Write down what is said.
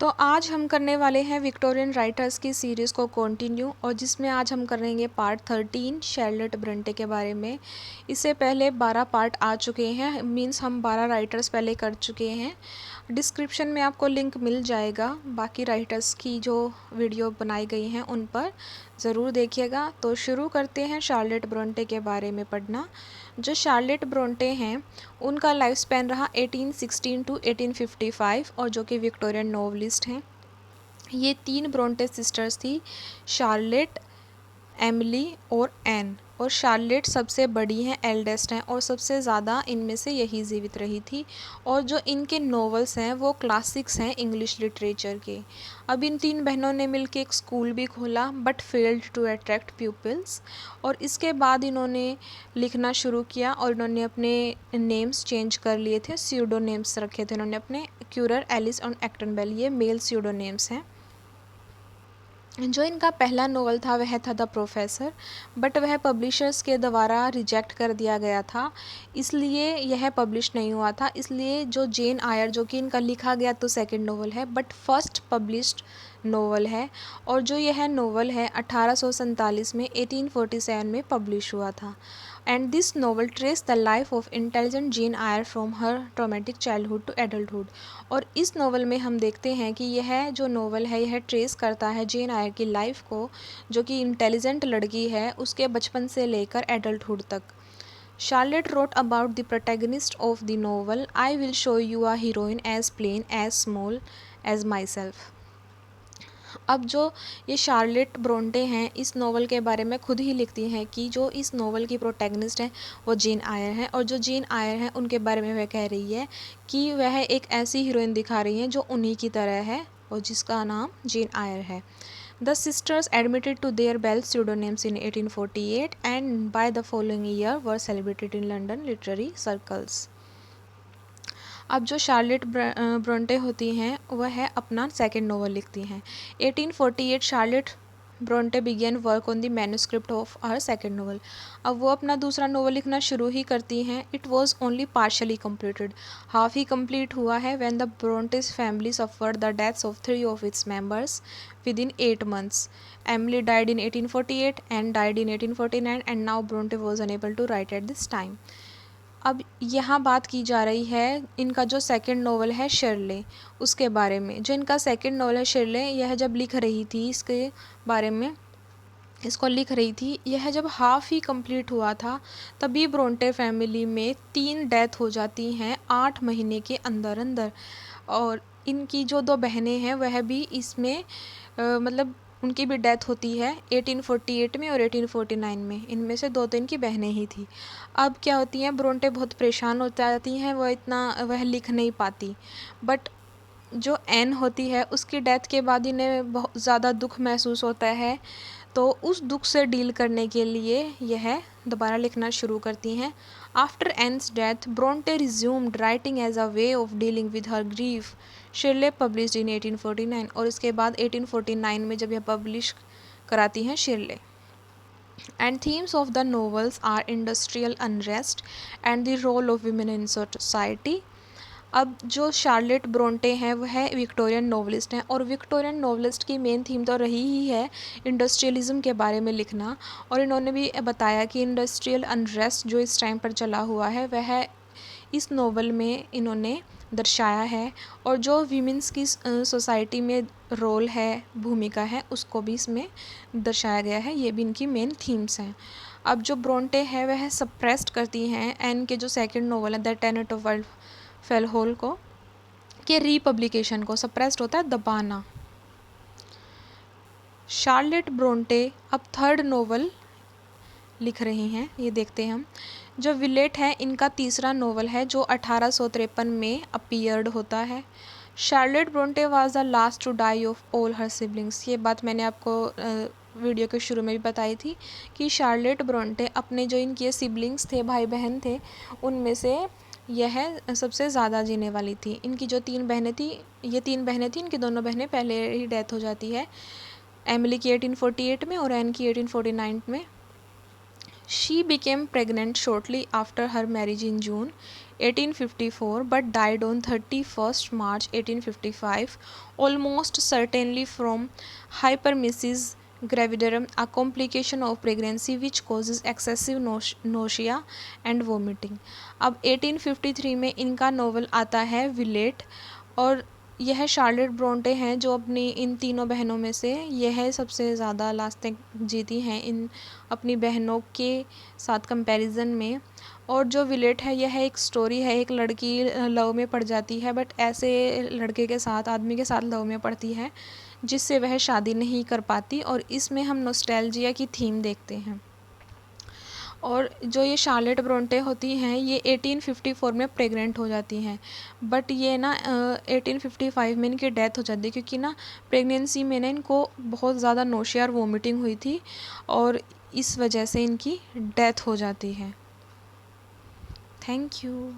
तो आज हम करने वाले हैं विक्टोरियन राइटर्स की सीरीज़ को कंटिन्यू, और जिसमें आज हम करेंगे पार्ट 13 शार्लेट ब्रंटे के बारे में। इससे पहले 12 पार्ट आ चुके हैं, मींस हम 12 राइटर्स पहले कर चुके हैं। डिस्क्रिप्शन में आपको लिंक मिल जाएगा बाकी राइटर्स की जो वीडियो बनाई गई हैं उन पर ज़रूर देखिएगा। तो शुरू करते हैं शार्लेट ब्रंटे के बारे में पढ़ना। जो शार्लेट ब्रंटे हैं उनका लाइफ स्पैन रहा 1816 टू 1855, और जो कि विक्टोरियन नॉवलिस्ट हैं। ये 3 ब्रंटे सिस्टर्स थी, शार्लेट, एमिली और एन। और शार्लेट सबसे बड़ी हैं, एल्डेस्ट हैं, और सबसे ज़्यादा इनमें से यही जीवित रही थी। और जो इनके नॉवेल्स हैं वो क्लासिक्स हैं इंग्लिश लिटरेचर के। अब इन 3 बहनों ने मिलकर एक स्कूल भी खोला but failed to attract peoples. और इसके बाद इन्होंने लिखना शुरू किया और इन्होंने अपने नेम्स चेंज कर लिए थे, स्यूडो नेम्स रखे थे इन्होंने अपने। क्यूरर, एलिस और एक्टन बेल, ये मेल स्यूडो नेम्स हैं। जो इनका पहला नोवेल था वह था द प्रोफेसर, बट वह पब्लिशर्स के द्वारा रिजेक्ट कर दिया गया था, इसलिए यह पब्लिश नहीं हुआ था। इसलिए जो जेन आयर, जो कि इनका लिखा गया तो सेकंड नोवेल है बट फर्स्ट पब्लिश्ड नोवेल है। और जो यह नोवेल है 1847 में 1847 में पब्लिश हुआ था। And this novel trace the life of intelligent Jane Eyre from her traumatic childhood to adulthood. और इस नोवेल में हम देखते हैं कि यह जो नोवेल है यह ट्रेस करता है जेन आयर की लाइफ को, जो कि इंटेलिजेंट लड़की है, उसके बचपन से लेकर एडल्टहुड तक। Charlotte wrote about the protagonist of the novel, I will show you a heroine as plain, as small as myself. अब जो ये शार्लेट ब्रोंटे हैं इस नोवेल के बारे में खुद ही लिखती हैं कि जो इस नोवेल की प्रोटैगनिस्ट हैं वो जेन आयर हैं, और जो जेन आयर हैं उनके बारे में वह कह रही है कि वह एक ऐसी हीरोइन दिखा रही हैं जो उन्हीं की तरह है और जिसका नाम जेन आयर है। The sisters admitted to their Bell pseudonyms in 1848 and by the following year were celebrated in London literary circles. अब जो शार्लेट ब्रोंटे होती हैं वह अपना सेकंड नोवेल लिखती हैं। 1848 Charlotte Bronte began work on the manuscript of her second novel. अब वो अपना दूसरा नोवेल लिखना शुरू ही करती हैं। It was only partially completed, half ही कंप्लीट हुआ है when the Brontes family suffered the deaths of 3 of its members within 8 months. Emily died in 1848 and died in 1849 and now Bronte was unable to write at this time. अब यहाँ बात की जा रही है इनका जो सेकंड नोवेल है शिरले, उसके बारे में। जो इनका सेकंड नोवेल है शिरले, यह जब लिख रही थी इसके बारे में, इसको लिख रही थी, यह जब हाफ ही कंप्लीट हुआ था तभी ब्रोंटे फैमिली में 3 डेथ हो जाती हैं 8 महीने के अंदर अंदर। और इनकी जो 2 बहनें हैं वह भी इसमें मतलब उनकी भी डेथ होती है 1848 में और 1849 में। इनमें से 2 तो इनकी बहनें ही थी। अब क्या होती हैं, ब्रोंटे बहुत परेशान हो जाती हैं, वह लिख नहीं पाती। बट जो एन होती है उसकी डेथ के बाद इन्हें बहुत ज़्यादा दुख महसूस होता है, तो उस दुख से डील करने के लिए यह दोबारा लिखना शुरू करती हैं। After Anne's death Bronte resumed writing as a way of dealing with her grief. Shirley published in 1849, और इसके बाद 1849 में जब यह पब्लिश कराती हैं शिरले। And themes of the novels are industrial unrest and the role of women in society. अब जो शार्लेट ब्रोंटे हैं वह विक्टोरियन नोवेलिस्ट हैं, और विक्टोरियन नोवेलिस्ट की मेन थीम तो रही ही है इंडस्ट्रियलिज्म के बारे में लिखना। और इन्होंने भी बताया कि इंडस्ट्रियल अनरेस्ट जो इस टाइम पर चला हुआ है वह इस नोवेल में इन्होंने दर्शाया है, और जो वीमेंस की सोसाइटी में रोल है, भूमिका है, उसको भी इसमें दर्शाया गया है। ये भी इनकी मेन थीम्स हैं। अब जो ब्रोंटे है वह सप्रेस्ड करती हैं एन के जो सेकंड नोवेल है the tenant of Wildfell Hall को, के रीपब्लिकेशन को। सप्रेस्ड होता है दबाना। शार्लेट ब्रोंटे अब थर्ड नोवेल लिख रही हैं, ये देखते हैं हम। जो विलेट है इनका तीसरा नोवेल है जो 1853 में अपीयर्ड होता है। Charlotte Bronte was the last to die of all her siblings. ये बात मैंने आपको वीडियो के शुरू में भी बताई थी कि शार्लेट ब्रोंटे अपने जो इनके सिबलिंग्स थे, भाई बहन थे, उनमें से यह सबसे ज़्यादा जीने वाली थी। इनकी जो 3 बहनें थी, ये 3 बहनें थी, इनकी दोनों बहनें पहले ही डेथ हो जाती है, एमिली की 1848 में और एन की 1849 में। She became pregnant shortly after her marriage in June 1854 but died on 31st March 1855, almost certainly from hyperemesis gravidarum, a complication of pregnancy which causes excessive nausea and vomiting। अब 1853 में इनका novel आता है विलेट, और यह Charlotte Bronte हैं जो अपनी इन तीनों बहनों में से यह सबसे ज़्यादा लास्ट तक जीती हैं इन अपनी बहनों के साथ कंपैरिजन में। और जो विलेट है यह एक स्टोरी है, एक लड़की लव में पड़ जाती है, बट ऐसे लड़के के साथ, आदमी के साथ लव में पड़ती है जिससे वह शादी नहीं कर पाती, और इसमें हम नॉस्टैल्जिया की थीम देखते हैं। और जो ये शार्लेट ब्रोंटे होती हैं ये 1854 में प्रेग्नेंट हो जाती हैं, बट ये ना 1855 में इनकी डेथ हो जाती है, क्योंकि ना प्रेगनेंसी में ना इनको बहुत ज़्यादा नोशिया और वोमिटिंग हुई थी, और इस वजह से इनकी डेथ हो जाती है। Thank you.